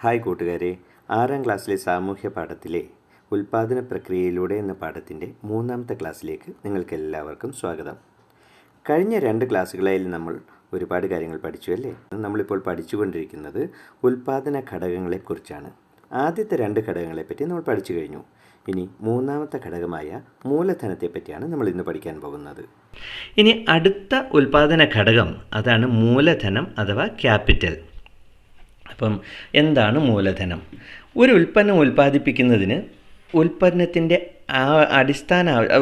Hi കൂട്ടുകാരെ, 6ാം ക്ലാസ്സിലെ സാമൂഹ്യ പാഠത്തിലെ ഉൽപ്പാദന പ്രക്രിയയിലൂടെ എന്ന പാഠത്തിൻ്റെ 3ാമത്തെ ക്ലാസ്സിലേക്ക് നിങ്ങൾക്ക് എല്ലാവർക്കും സ്വാഗതം. കഴിഞ്ഞ 2 ക്ലാസ്സുകളിൽ നമ്മൾ ഒരുപാട് കാര്യങ്ങൾ പഠിച്ചു അല്ലേ? നമ്മളിപ്പോൾ പഠിച്ചുകൊണ്ടിരിക്കുന്നത് ഉൽപ്പാദന ഘടകങ്ങളെക്കുറിച്ചാണ്. ആദ്യത്തെ 2 ഘടകങ്ങളെപ്പറ്റി നമ്മൾ പഠിച്ചു കഴിഞ്ഞു. ഇനി 3ാമത്തെ ഘടകമായ മൂലധനത്തെ പറ്റിയാണ് നമ്മൾ ഇന്ന് പഠിക്കാൻ പോകുന്നത്. ഇനി അടുത്ത ഉൽപ്പാദന ഘടകം അതാണ് മൂലധനം അഥവാ ക്യാപിറ്റൽ. അപ്പം എന്താണ് മൂലധനം? ഒരു ഉൽപ്പന്നം ഉൽപ്പാദിപ്പിക്കുന്നതിന് ഉൽപ്പന്നത്തിൻ്റെ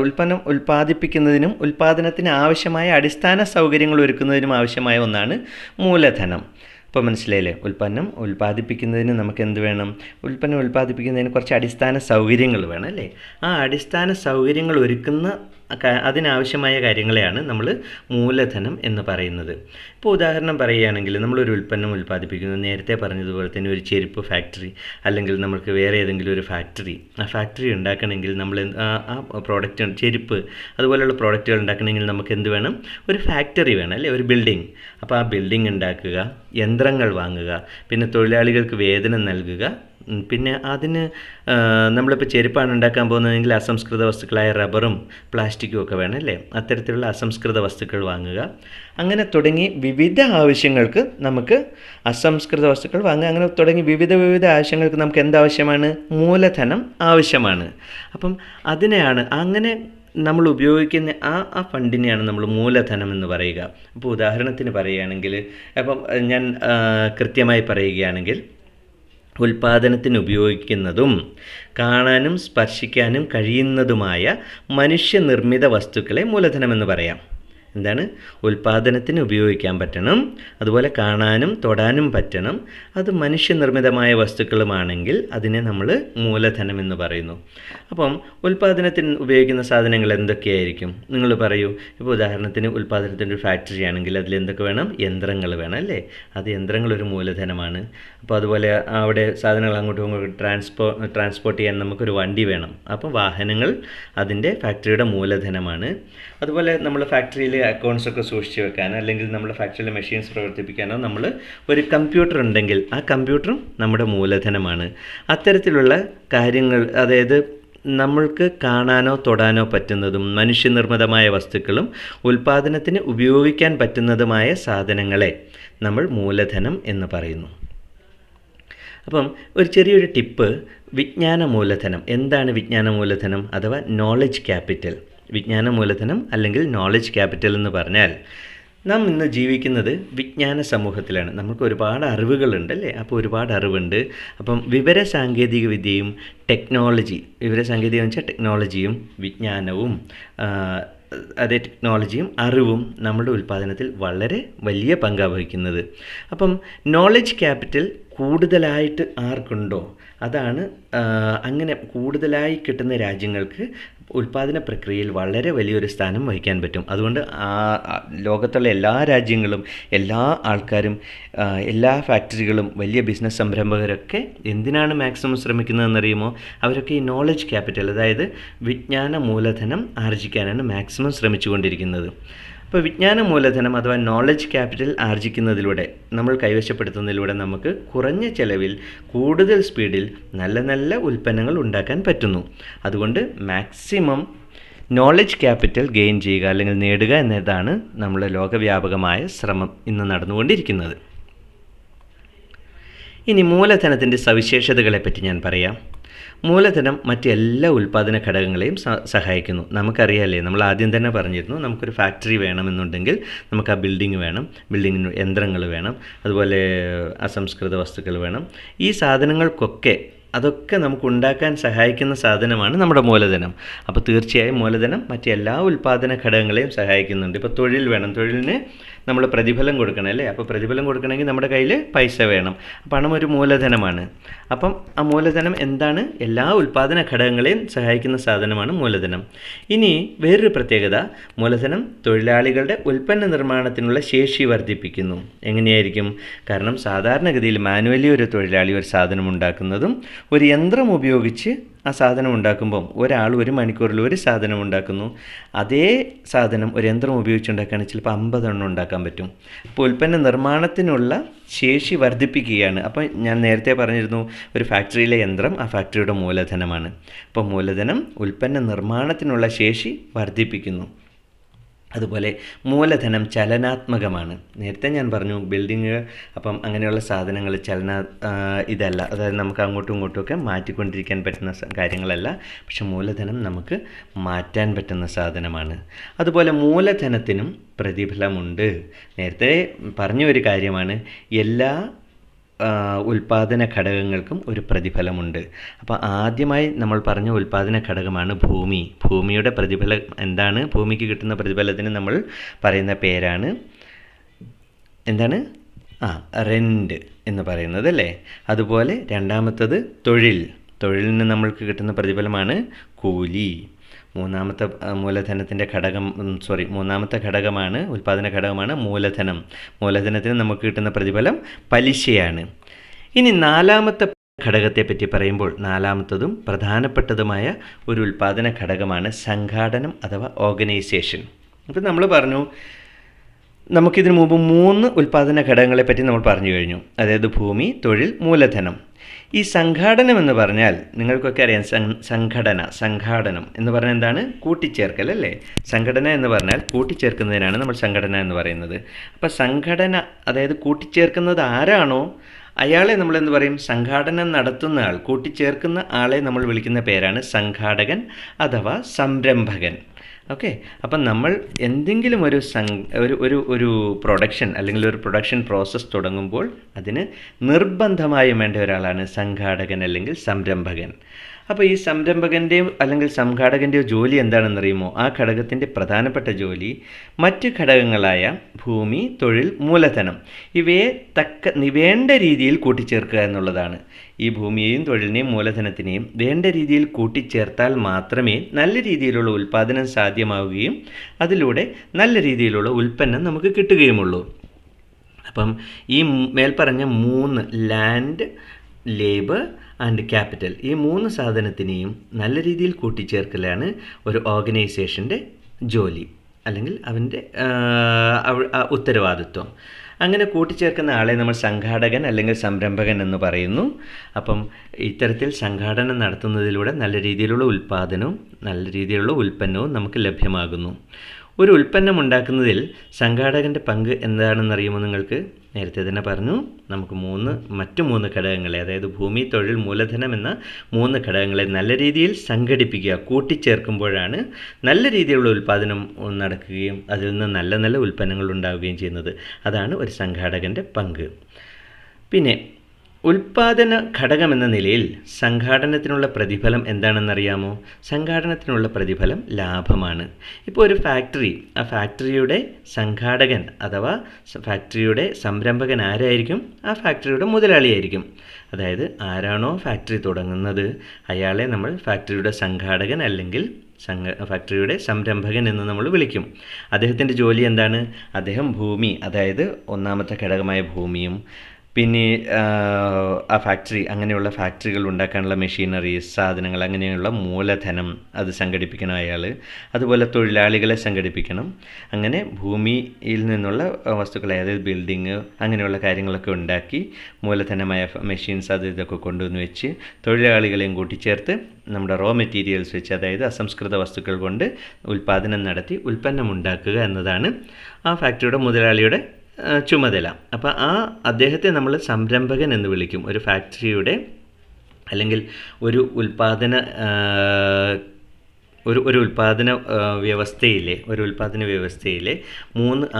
ഉൽപ്പന്നം ഉൽപ്പാദിപ്പിക്കുന്നതിനും ഉൽപ്പാദനത്തിന് ആവശ്യമായ അടിസ്ഥാന സൗകര്യങ്ങൾ ഒരുക്കുന്നതിനും ആവശ്യമായ ഒന്നാണ് മൂലധനം. ഇപ്പോൾ മനസ്സിലായില്ലേ? ഉൽപ്പന്നം ഉൽപ്പാദിപ്പിക്കുന്നതിന് നമുക്ക് എന്ത് വേണം? ഉൽപ്പന്നം ഉൽപ്പാദിപ്പിക്കുന്നതിന് കുറച്ച് അടിസ്ഥാന സൗകര്യങ്ങൾ വേണം അല്ലേ? ആ അടിസ്ഥാന സൗകര്യങ്ങൾ ഒരുക്കുന്ന അതിനാവശ്യമായ കാര്യങ്ങളെയാണ് നമ്മൾ മൂലധനം എന്ന് പറയുന്നത്. ഇപ്പോൾ ഉദാഹരണം പറയുകയാണെങ്കിൽ നമ്മളൊരു ഉൽപ്പന്നം ഉൽപ്പാദിപ്പിക്കുന്നത്, നേരത്തെ പറഞ്ഞതുപോലെ തന്നെ ഒരു ചെരുപ്പ് ഫാക്ടറി അല്ലെങ്കിൽ നമുക്ക് വേറെ ഏതെങ്കിലും ഒരു ഫാക്ടറി, ആ ഫാക്ടറി ഉണ്ടാക്കണമെങ്കിൽ നമ്മൾ ആ പ്രോഡക്റ്റ് ചെരുപ്പ് അതുപോലെയുള്ള പ്രോഡക്റ്റുകൾ ഉണ്ടാക്കണമെങ്കിൽ നമുക്ക് എന്ത് വേണം? ഒരു ഫാക്ടറി വേണം അല്ലേ? ഒരു ബിൽഡിംഗ്. അപ്പോൾ ആ ബിൽഡിംഗ് ഉണ്ടാക്കുക, യന്ത്രങ്ങൾ വാങ്ങുക, പിന്നെ തൊഴിലാളികൾക്ക് വേതനം നൽകുക, പിന്നെ അതിന് നമ്മളിപ്പോൾ ചെരുപ്പാണ് ഉണ്ടാക്കാൻ പോകുന്നതെങ്കിൽ അസംസ്കൃത വസ്തുക്കളായ റബ്ബറും പ്ലാസ്റ്റിക്കും ഒക്കെ വേണം അല്ലേ? അത്തരത്തിലുള്ള അസംസ്കൃത വസ്തുക്കൾ വാങ്ങുക. അങ്ങനെ തുടങ്ങി വിവിധ ആവശ്യങ്ങൾക്ക് നമുക്ക് അസംസ്കൃത വസ്തുക്കൾ വാങ്ങുക. അങ്ങനെ തുടങ്ങി വിവിധ ആവശ്യങ്ങൾക്ക് നമുക്ക് എന്താവശ്യമാണ്? മൂലധനം ആവശ്യമാണ്. അപ്പം അതിനെയാണ് അങ്ങനെ നമ്മൾ ഉപയോഗിക്കുന്ന ആ ഫണ്ടിനെയാണ് നമ്മൾ മൂലധനം എന്ന് പറയുക. അപ്പോൾ ഉദാഹരണത്തിന് പറയുകയാണെങ്കിൽ, അപ്പം ഞാൻ കൃത്യമായി പറയുകയാണെങ്കിൽ, ഉൽപ്പാദനത്തിന് ഉപയോഗിക്കുന്നതും കാണാനും സ്പർശിക്കാനും കഴിയുന്നതുമായ മനുഷ്യനിർമ്മിത വസ്തുക്കളെ മൂലധനമെന്ന് പറയാം. എന്താണ്? ഉൽപ്പാദനത്തിന് ഉപയോഗിക്കാൻ പറ്റണം, അതുപോലെ കാണാനും തൊടാനും പറ്റണം, അത് മനുഷ്യനിർമ്മിതമായ വസ്തുക്കളുമാണെങ്കിൽ അതിനെ നമ്മൾ മൂലധനം എന്ന് പറയുന്നു. അപ്പം ഉൽപ്പാദനത്തിന് ഉപയോഗിക്കുന്ന സാധനങ്ങൾ എന്തൊക്കെയായിരിക്കും? നിങ്ങൾ പറയൂ. ഇപ്പോൾ ഉദാഹരണത്തിന് ഉൽപ്പാദനത്തിൻ്റെ ഒരു ഫാക്ടറി ആണെങ്കിൽ അതിലെന്തൊക്കെ വേണം? യന്ത്രങ്ങൾ വേണം അല്ലേ? അത് യന്ത്രങ്ങളൊരു മൂലധനമാണ്. അപ്പോൾ അതുപോലെ അവിടെ സാധനങ്ങൾ അങ്ങോട്ടും ഇങ്ങോട്ടും ട്രാൻസ്പോർട്ട് ചെയ്യാൻ നമുക്കൊരു വണ്ടി വേണം. അപ്പോൾ വാഹനങ്ങൾ അതിൻ്റെ ഫാക്ടറിയുടെ മൂലധനമാണ്. അതുപോലെ നമ്മൾ ഫാക്ടറിയിൽ അക്കൗണ്ട്സൊക്കെ സൂക്ഷിച്ച് വെക്കാനോ അല്ലെങ്കിൽ നമ്മുടെ ഫാക്ടറിയിലെ മെഷീൻസ് പ്രവർത്തിപ്പിക്കാനോ നമ്മൾ ഒരു കമ്പ്യൂട്ടർ ഉണ്ടെങ്കിൽ ആ കമ്പ്യൂട്ടറും നമ്മുടെ മൂലധനമാണ്. അത്തരത്തിലുള്ള കാര്യങ്ങൾ, അതായത് നമ്മൾക്ക് കാണാനോ തൊടാനോ പറ്റുന്നതും മനുഷ്യനിർമ്മിതമായ വസ്തുക്കളും ഉൽപ്പാദനത്തിന് ഉപയോഗിക്കാൻ പറ്റുന്നതുമായ സാധനങ്ങളെ നമ്മൾ മൂലധനം എന്ന് പറയുന്നു. അപ്പം ഒരു ചെറിയൊരു ടിപ്പ്, വിജ്ഞാന മൂലധനം. എന്താണ് വിജ്ഞാന മൂലധനം അഥവാ നോളജ് ക്യാപിറ്റൽ? വിജ്ഞാന മൂലധനം അല്ലെങ്കിൽ നോളജ് ക്യാപിറ്റൽ എന്ന് പറഞ്ഞാൽ, നാം ഇന്ന് ജീവിക്കുന്നത് വിജ്ഞാന സമൂഹത്തിലാണ്. നമുക്ക് ഒരുപാട് അറിവുകളുണ്ട് അല്ലേ? അപ്പോൾ ഒരുപാട് അറിവുണ്ട്. അപ്പം വിവരസാങ്കേതിക വിദ്യയും വിവരസാങ്കേതികം വെച്ചാൽ ടെക്നോളജിയും വിജ്ഞാനവും അതേ ടെക്നോളജിയും അറിവും നമ്മുടെ ഉൽപ്പാദനത്തിൽ വളരെ വലിയ പങ്കാണ് വഹിക്കുന്നത്. അപ്പം നോളജ് ക്യാപിറ്റൽ കൂടുതലായിട്ട് ആർക്കുണ്ടോ അതാണ് അങ്ങനെ കൂടുതലായി കിട്ടുന്ന രാജ്യങ്ങൾക്ക് ഉൽപ്പാദന പ്രക്രിയയിൽ വളരെ വലിയൊരു സ്ഥാനം വഹിക്കാൻ പറ്റും. അതുകൊണ്ട് ലോകത്തുള്ള എല്ലാ രാജ്യങ്ങളും, എല്ലാ ആൾക്കാരും, എല്ലാ ഫാക്ടറികളും, വലിയ ബിസിനസ് സംരംഭകരൊക്കെ എന്തിനാണ് മാക്സിമം ശ്രമിക്കുന്നതെന്നറിയുമോ? അവരൊക്കെ ഈ നോളജ് ക്യാപിറ്റൽ, അതായത് വിജ്ഞാന മൂലധനം ആർജിക്കാനാണ് മാക്സിമം ശ്രമിച്ചുകൊണ്ടിരിക്കുന്നത്. അപ്പോൾ വിജ്ഞാന മൂലധനം അഥവാ നോളജ് ക്യാപിറ്റൽ ആർജിക്കുന്നതിലൂടെ, നമ്മൾ കൈവശപ്പെടുത്തുന്നതിലൂടെ നമുക്ക് കുറഞ്ഞ ചെലവിൽ കൂടുതൽ സ്പീഡിൽ നല്ല ഉൽപ്പന്നങ്ങൾ ഉണ്ടാക്കാൻ പറ്റുന്നു. അതുകൊണ്ട് മാക്സിമം നോളജ് ക്യാപിറ്റൽ ഗെയിൻ ചെയ്യുക അല്ലെങ്കിൽ നേടുക എന്നതാണ് നമ്മുടെ ലോകവ്യാപകമായ ശ്രമം ഇന്ന് നടന്നുകൊണ്ടിരിക്കുന്നത്. ഇനി മൂലധനത്തിൻ്റെ സവിശേഷതകളെപ്പറ്റി ഞാൻ പറയാം. മൂലധനം മറ്റെല്ലാ ഉൽപ്പാദന ഘടകങ്ങളെയും സഹായിക്കുന്നു. നമുക്കറിയാമല്ലേ, നമ്മൾ ആദ്യം തന്നെ പറഞ്ഞിരുന്നു, നമുക്കൊരു ഫാക്ടറി വേണമെന്നുണ്ടെങ്കിൽ നമുക്ക് ആ ബിൽഡിംഗ് വേണം, ബിൽഡിങ്ങിന് യന്ത്രങ്ങൾ വേണം, അതുപോലെ അസംസ്കൃത വസ്തുക്കൾ വേണം. ഈ സാധനങ്ങൾക്കൊക്കെ അതൊക്കെ നമുക്ക് ഉണ്ടാക്കാൻ സഹായിക്കുന്ന സാധനമാണ് നമ്മുടെ മൂലധനം. അപ്പോൾ തീർച്ചയായും മൂലധനം മറ്റെല്ലാ ഉൽപ്പാദന ഘടകങ്ങളെയും സഹായിക്കുന്നുണ്ട്. ഇപ്പോൾ തൊഴിൽ വേണം, തൊഴിലിന് നമ്മൾ പ്രതിഫലം കൊടുക്കണം അല്ലേ? അപ്പോൾ പ്രതിഫലം കൊടുക്കണമെങ്കിൽ നമ്മുടെ കയ്യിൽ പൈസ വേണം. പണം ഒരു മൂലധനമാണ്. അപ്പം ആ മൂലധനം എന്താണ്? എല്ലാ ഉൽപ്പാദന ഘടകങ്ങളെയും സഹായിക്കുന്ന സാധനമാണ് മൂലധനം. ഇനി വേറൊരു പ്രത്യേകത, മൂലധനം തൊഴിലാളികളുടെ ഉൽപ്പന്ന നിർമ്മാണത്തിനുള്ള ശേഷി വർദ്ധിപ്പിക്കുന്നു. എങ്ങനെയായിരിക്കും? കാരണം സാധാരണഗതിയിൽ മാനുവലി ഒരു തൊഴിലാളി ഒരു സാധനം ഉണ്ടാക്കുന്നതും ഒരു യന്ത്രം ഉപയോഗിച്ച് ആ സാധനം ഉണ്ടാക്കുമ്പം ഒരാൾ 1 മണിക്കൂറിൽ ഒരു സാധനം ഉണ്ടാക്കുന്നു. അതേ സാധനം ഒരു യന്ത്രം ഉപയോഗിച്ചുണ്ടാക്കുകയാണെങ്കിൽ ചിലപ്പോൾ 50 എണ്ണം ഉണ്ടാക്കാൻ പറ്റും. അപ്പോൾ ഉൽപ്പന്ന നിർമ്മാണത്തിനുള്ള ശേഷി വർദ്ധിപ്പിക്കുകയാണ്. അപ്പോൾ ഞാൻ നേരത്തെ പറഞ്ഞിരുന്നു, ഒരു ഫാക്ടറിയിലെ യന്ത്രം ആ ഫാക്ടറിയുടെ മൂലധനമാണ്. അപ്പോൾ മൂലധനം ഉൽപ്പന്ന നിർമ്മാണത്തിനുള്ള ശേഷി വർദ്ധിപ്പിക്കുന്നു. അതുപോലെ മൂലധനം ചലനാത്മകമാണ്. നേരത്തെ ഞാൻ പറഞ്ഞു ബിൽഡിങ്, അപ്പം അങ്ങനെയുള്ള സാധനങ്ങൾ ഇതല്ല, അതായത് നമുക്ക് അങ്ങോട്ടും ഇങ്ങോട്ടുമൊക്കെ മാറ്റിക്കൊണ്ടിരിക്കാൻ പറ്റുന്ന കാര്യങ്ങളല്ല. പക്ഷെ മൂലധനം നമുക്ക് മാറ്റാൻ പറ്റുന്ന സാധനമാണ്. അതുപോലെ മൂലധനത്തിനും പ്രതിഫലമുണ്ട്. നേരത്തെ പറഞ്ഞ ഒരു കാര്യമാണ്, എല്ലാ ഉൽപ്പാദന ഘടകങ്ങൾക്കും ഒരു പ്രതിഫലമുണ്ട്. അപ്പോൾ ആദ്യമായി നമ്മൾ പറഞ്ഞ ഉൽപ്പാദന ഘടകമാണ് ഭൂമി. ഭൂമിയുടെ പ്രതിഫലം എന്താണ്? ഭൂമിക്ക് കിട്ടുന്ന പ്രതിഫലത്തിന് നമ്മൾ പറയുന്ന പേരാണ് എന്താണ്? റെൻറ്റ് എന്ന് പറയുന്നത് അല്ലേ. അതുപോലെ രണ്ടാമത്തത് തൊഴിലിന് നമ്മൾക്ക് കിട്ടുന്ന പ്രതിഫലമാണ് കൂലി. മൂന്നാമത്തെ ഘടകമാണ് ഉൽപ്പാദന ഘടകമാണ് മൂലധനം. മൂലധനത്തിന് നമുക്ക് കിട്ടുന്ന പ്രതിഫലം പലിശയാണ്. ഇനി നാലാമത്തെ ഘടകത്തെ പറ്റി പറയുമ്പോൾ, നാലാമത്തതും പ്രധാനപ്പെട്ടതുമായ ഒരു ഉൽപ്പാദന ഘടകമാണ് സംഘാടനം അഥവാ ഓർഗനൈസേഷൻ. അപ്പോൾ നമ്മൾ പറഞ്ഞു, നമുക്കിതിനു മുമ്പ് 3 ഉൽപ്പാദന ഘടകങ്ങളെപ്പറ്റി നമ്മൾ പറഞ്ഞു കഴിഞ്ഞു. അതായത് ഭൂമി, തൊഴിൽ, മൂലധനം. ഈ സംഘാടനം എന്ന് പറഞ്ഞാൽ നിങ്ങൾക്കൊക്കെ അറിയാം. സംഘാടനം എന്ന് പറഞ്ഞാൽ എന്താണ്? കൂട്ടിച്ചേർക്കൽ അല്ലേ. സംഘടന എന്ന് പറഞ്ഞാൽ കൂട്ടിച്ചേർക്കുന്നതിനാണ് നമ്മൾ സംഘടന എന്ന് പറയുന്നത്. അപ്പോൾ സംഘടന, അതായത് കൂട്ടിച്ചേർക്കുന്നത് ആരാണോ അയാളെ നമ്മൾ എന്ത് പറയും? സംഘാടനം നടത്തുന്ന ആൾ, കൂട്ടിച്ചേർക്കുന്ന ആളെ നമ്മൾ വിളിക്കുന്ന പേരാണ് സംഘാടകൻ അഥവാ സംരംഭകൻ. ഓക്കെ. അപ്പം നമ്മൾ എന്തെങ്കിലും ഒരു പ്രൊഡക്ഷൻ അല്ലെങ്കിൽ ഒരു പ്രൊഡക്ഷൻ പ്രോസസ്സ് തുടങ്ങുമ്പോൾ അതിന് നിർബന്ധമായും വേണ്ട ഒരാളാണ് സംഘാടകൻ അല്ലെങ്കിൽ സംരംഭകൻ. അപ്പോൾ ഈ സംരംഭകൻ്റെയോ അല്ലെങ്കിൽ സംഘാടകൻ്റെയോ ജോലി എന്താണെന്നറിയുമോ? ആ ഘടകത്തിൻ്റെ പ്രധാനപ്പെട്ട ജോലി മറ്റ് ഘടകങ്ങളായ ഭൂമി, തൊഴിൽ, മൂലധനം ഇവയെ വേണ്ട രീതിയിൽ കൂട്ടിച്ചേർക്കുക എന്നുള്ളതാണ്. ഈ ഭൂമിയെയും തൊഴിലിനെയും മൂലധനത്തിനെയും വേണ്ട രീതിയിൽ കൂട്ടിച്ചേർത്താൽ മാത്രമേ നല്ല രീതിയിലുള്ള ഉൽപ്പാദനം സാധ്യമാവുകയും അതിലൂടെ നല്ല രീതിയിലുള്ള ഉൽപ്പന്നം നമുക്ക് കിട്ടുകയുമുള്ളൂ. അപ്പം ഈ മേൽപ്പറഞ്ഞ 3 ലാൻഡ്, ലേബർ ആൻഡ് ക്യാപിറ്റൽ, ഈ 3 സാധനത്തിനെയും നല്ല രീതിയിൽ കൂട്ടിച്ചേർക്കലാണ് ഒരു ഓർഗനൈസേഷൻ്റെ ജോലി അല്ലെങ്കിൽ അവൻ്റെ ഉത്തരവാദിത്വം. അങ്ങനെ കൂട്ടിച്ചേർക്കുന്ന ആളെ നമ്മൾ സംഘാടകൻ അല്ലെങ്കിൽ സംരംഭകൻ എന്ന് പറയുന്നു. അപ്പം ഇത്തരത്തിൽ സംഘാടനം നടത്തുന്നതിലൂടെ നല്ല രീതിയിലുള്ള ഉൽപ്പാദനവും നല്ല രീതിയിലുള്ള ഉൽപ്പന്നവും നമുക്ക് ലഭ്യമാകുന്നു. ഒരു ഉൽപ്പന്നം ഉണ്ടാക്കുന്നതിൽ സംഘാടകൻ്റെ പങ്ക് എന്താണെന്നറിയുമോ നിങ്ങൾക്ക്? നേരത്തെ തന്നെ പറഞ്ഞു, നമുക്ക് മറ്റു 3 ഘടകങ്ങളെ, അതായത് ഭൂമി, തൊഴിൽ, മൂലധനം എന്ന 3 ഘടകങ്ങളെ നല്ല രീതിയിൽ സംഘടിപ്പിക്കുക, കൂട്ടിച്ചേർക്കുമ്പോഴാണ് നല്ല രീതിയിലുള്ള ഉൽപ്പാദനം നടക്കുകയും അതിൽ നിന്ന് നല്ല നല്ല ഉൽപ്പന്നങ്ങൾ ഉണ്ടാവുകയും ചെയ്യുന്നത്. അതാണ് ഒരു സംഘാടകൻ്റെ പങ്ക്. പിന്നെ ഉൽപ്പാദന ഘടകമെന്ന നിലയിൽ സംഘാടനത്തിനുള്ള പ്രതിഫലം എന്താണെന്നറിയാമോ? സംഘാടനത്തിനുള്ള പ്രതിഫലം ലാഭമാണ്. ഇപ്പോൾ ഒരു ഫാക്ടറി, ആ ഫാക്ടറിയുടെ സംഘാടകൻ അഥവാ ഫാക്ടറിയുടെ സംരംഭകൻ ആരായിരിക്കും? ആ ഫാക്ടറിയുടെ മുതലാളിയായിരിക്കും. അതായത് ആരാണോ ഫാക്ടറി തുടങ്ങുന്നത് അയാളെ നമ്മൾ ഫാക്ടറിയുടെ സംഘാടകൻ അല്ലെങ്കിൽ ഫാക്ടറിയുടെ സംരംഭകൻ എന്ന് നമ്മൾ വിളിക്കും. അദ്ദേഹത്തിൻ്റെ ജോലി എന്താണ്? അദ്ദേഹം ഭൂമി, അതായത് ഒന്നാമത്തെ ഘടകമായ ഭൂമിയും പിന്നെ ആ ഫാക്ടറി, അങ്ങനെയുള്ള ഫാക്ടറികൾ ഉണ്ടാക്കാനുള്ള മെഷീനറീസ്, സാധനങ്ങൾ, അങ്ങനെയുള്ള മൂലധനം അത് സംഘടിപ്പിക്കണം അയാൾ. അതുപോലെ തൊഴിലാളികളെ സംഘടിപ്പിക്കണം. അങ്ങനെ ഭൂമിയിൽ നിന്നുള്ള വസ്തുക്കളെ, അതായത് ബിൽഡിങ് അങ്ങനെയുള്ള കാര്യങ്ങളൊക്കെ ഉണ്ടാക്കി മൂലധനമായ മെഷീൻസ് അത് ഇതൊക്കെ കൊണ്ടുവന്ന് വെച്ച് തൊഴിലാളികളെയും കൂട്ടിച്ചേർത്ത് നമ്മുടെ റോ മെറ്റീരിയൽസ് വെച്ച്, അതായത് അസംസ്കൃത വസ്തുക്കൾ കൊണ്ട് ഉൽപ്പാദനം നടത്തി ഉൽപ്പന്നം ഉണ്ടാക്കുക എന്നതാണ് ആ ഫാക്ടറിയുടെ മുതലാളിയുടെ ചുമതല. അപ്പോൾ അദ്ദേഹത്തെ നമ്മൾ സംരംഭകൻ എന്ന് വിളിക്കും. ഒരു ഫാക്ടറിയുടെ അല്ലെങ്കിൽ ഒരു ഉൽപ്പാദന വ്യവസ്ഥയിലെ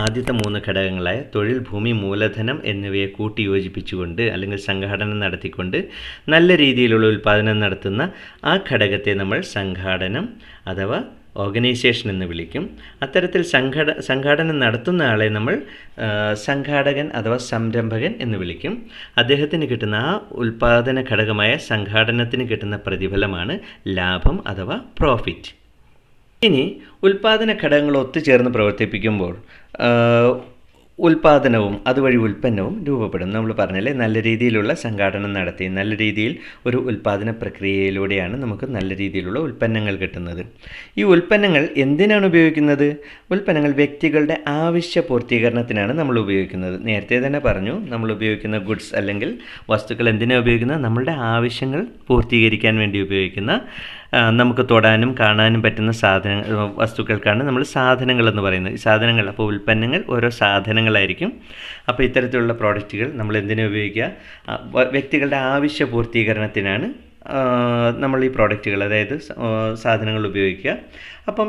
ആദ്യത്തെ 3 ഘടകങ്ങളായ തൊഴിൽ, ഭൂമി, മൂലധനം എന്നിവയെ കൂട്ടിയോജിപ്പിച്ചുകൊണ്ട് അല്ലെങ്കിൽ സംഘാടനം നടത്തിക്കൊണ്ട് നല്ല രീതിയിലുള്ള ഉൽപ്പാദനം നടത്തുന്ന ആ ഘടകത്തെ നമ്മൾ സംഘാടനം അഥവാ ഓർഗനൈസേഷൻ എന്ന് വിളിക്കും. അത്തരത്തിൽ സംഘാടനം നടത്തുന്ന ആളെ നമ്മൾ സംഘാടകൻ അഥവാ സംരംഭകൻ എന്ന് വിളിക്കും. അദ്ദേഹത്തിന് കിട്ടുന്ന ആ ഉൽപ്പാദന ഘടകമായ സംഘാടനത്തിന് കിട്ടുന്ന പ്രതിഫലമാണ് ലാഭം അഥവാ പ്രോഫിറ്റ്. ഇനി ഉൽപ്പാദന ഘടകങ്ങൾ ഒത്തുചേർന്ന് പ്രവർത്തിപ്പിക്കുമ്പോൾ ഉൽപ്പാദനവും അതുവഴി ഉൽപ്പന്നവും രൂപപ്പെടും. നമ്മൾ പറഞ്ഞല്ലേ, നല്ല രീതിയിലുള്ള സംഘാടനം നടത്തി നല്ല രീതിയിൽ ഒരു ഉൽപ്പാദന പ്രക്രിയയിലൂടെയാണ് നമുക്ക് നല്ല രീതിയിലുള്ള ഉൽപ്പന്നങ്ങൾ കിട്ടുന്നത്. ഈ ഉൽപ്പന്നങ്ങൾ എന്തിനാണ് ഉപയോഗിക്കുന്നത്? ഉൽപ്പന്നങ്ങൾ വ്യക്തികളുടെ ആവശ്യ പൂർത്തീകരണത്തിനാണ് നമ്മൾ ഉപയോഗിക്കുന്നത്. നേരത്തെ തന്നെ പറഞ്ഞു, നമ്മൾ ഉപയോഗിക്കുന്ന ഗുഡ്സ് അല്ലെങ്കിൽ വസ്തുക്കൾ എന്തിനാണ് ഉപയോഗിക്കുന്നത്? നമ്മളുടെ ആവശ്യങ്ങൾ പൂർത്തീകരിക്കാൻ വേണ്ടി ഉപയോഗിക്കുന്ന, നമുക്ക് തൊടാനും കാണാനും പറ്റുന്ന വസ്തുക്കൾക്കാണ് നമ്മൾ സാധനങ്ങൾ എന്ന് പറയുന്നത്. ഈ സാധനങ്ങൾ, അപ്പോൾ ഉൽപ്പന്നങ്ങൾ ഓരോ സാധനങ്ങളായിരിക്കും. അപ്പോൾ ഇത്തരത്തിലുള്ള പ്രോഡക്റ്റുകൾ നമ്മൾ എന്തിനാ ഉപയോഗിക്കുക? വ്യക്തികളുടെ ആവശ്യ പൂർത്തീകരണത്തിനാണ് നമ്മൾ ഈ പ്രോഡക്റ്റുകൾ, അതായത് സാധനങ്ങൾ ഉപയോഗിക്കുക. അപ്പം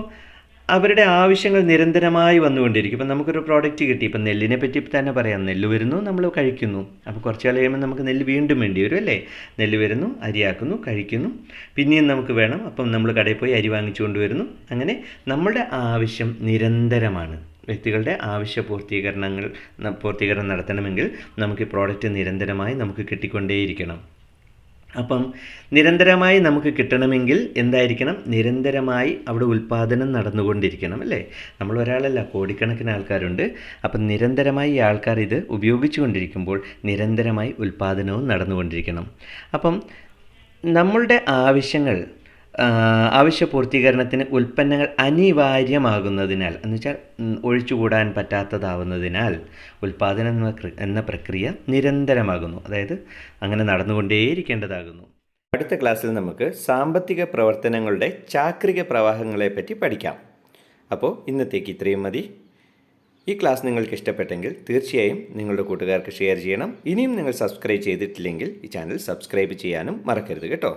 അവരുടെ ആവശ്യങ്ങൾ നിരന്തരമായി വന്നുകൊണ്ടിരിക്കും. ഇപ്പം നമുക്കൊരു പ്രോഡക്റ്റ് കിട്ടി, ഇപ്പം നെല്ലിനെ പറ്റി തന്നെ പറയാം. നെല്ല് വരുന്നു, നമ്മൾ കഴിക്കുന്നു. അപ്പോൾ കുറച്ച് നാൾ കഴിയുമ്പോൾ നമുക്ക് നെല്ല് വീണ്ടും വേണ്ടി വരും അല്ലേ? നെല്ല് വരുന്നു, അരിയാക്കുന്നു, കഴിക്കുന്നു, പിന്നെയും നമുക്ക് വേണം. അപ്പം നമ്മൾ കടയിൽ പോയി അരി വാങ്ങിച്ചു കൊണ്ടുവരുന്നു. അങ്ങനെ നമ്മളുടെ ആവശ്യം നിരന്തരമാണ്. വ്യക്തികളുടെ ആവശ്യ പൂർത്തീകരണം നടത്തണമെങ്കിൽ നമുക്ക് ഈ പ്രോഡക്റ്റ് നിരന്തരമായി നമുക്ക് കിട്ടിക്കൊണ്ടേയിരിക്കണം. അപ്പം നിരന്തരമായി നമുക്ക് കിട്ടണമെങ്കിൽ എന്തായിരിക്കണം? നിരന്തരമായി അവിടെ ഉൽപ്പാദനം നടന്നുകൊണ്ടിരിക്കണം അല്ലേ? നമ്മൾ ഒരാളല്ല, കോടിക്കണക്കിന് ആൾക്കാരുണ്ട്. അപ്പം നിരന്തരമായി ഈ ആൾക്കാർ ഇത് ഉപയോഗിച്ചു കൊണ്ടിരിക്കുമ്പോൾ നിരന്തരമായി ഉൽപ്പാദനവും നടന്നുകൊണ്ടിരിക്കണം. അപ്പം നമ്മളുടെ ആവശ്യ പൂർത്തീകരണത്തിന് ഉൽപ്പന്നങ്ങൾ അനിവാര്യമാകുന്നതിനാൽ, എന്നുവെച്ചാൽ ഒഴിച്ചുകൂടാൻ പറ്റാത്തതാവുന്നതിനാൽ ഉൽപ്പാദനം എന്ന പ്രക്രിയ നിരന്തരമാകുന്നു. അതായത് അങ്ങനെ നടന്നുകൊണ്ടേയിരിക്കേണ്ടതാകുന്നു. അടുത്ത ക്ലാസ്സിൽ നമുക്ക് സാമ്പത്തിക പ്രവർത്തനങ്ങളുടെ ചാക്രിക പ്രവാഹങ്ങളെപ്പറ്റി പഠിക്കാം. അപ്പോൾ ഇന്നത്തേക്ക് ഇത്രയും മതി. ഈ ക്ലാസ് നിങ്ങൾക്ക് ഇഷ്ടപ്പെട്ടെങ്കിൽ തീർച്ചയായും നിങ്ങളുടെ കൂട്ടുകാർക്ക് ഷെയർ ചെയ്യണം. ഇനിയും നിങ്ങൾ സബ്സ്ക്രൈബ് ചെയ്തിട്ടില്ലെങ്കിൽ ഈ ചാനൽ സബ്സ്ക്രൈബ് ചെയ്യാനും മറക്കരുത് കേട്ടോ.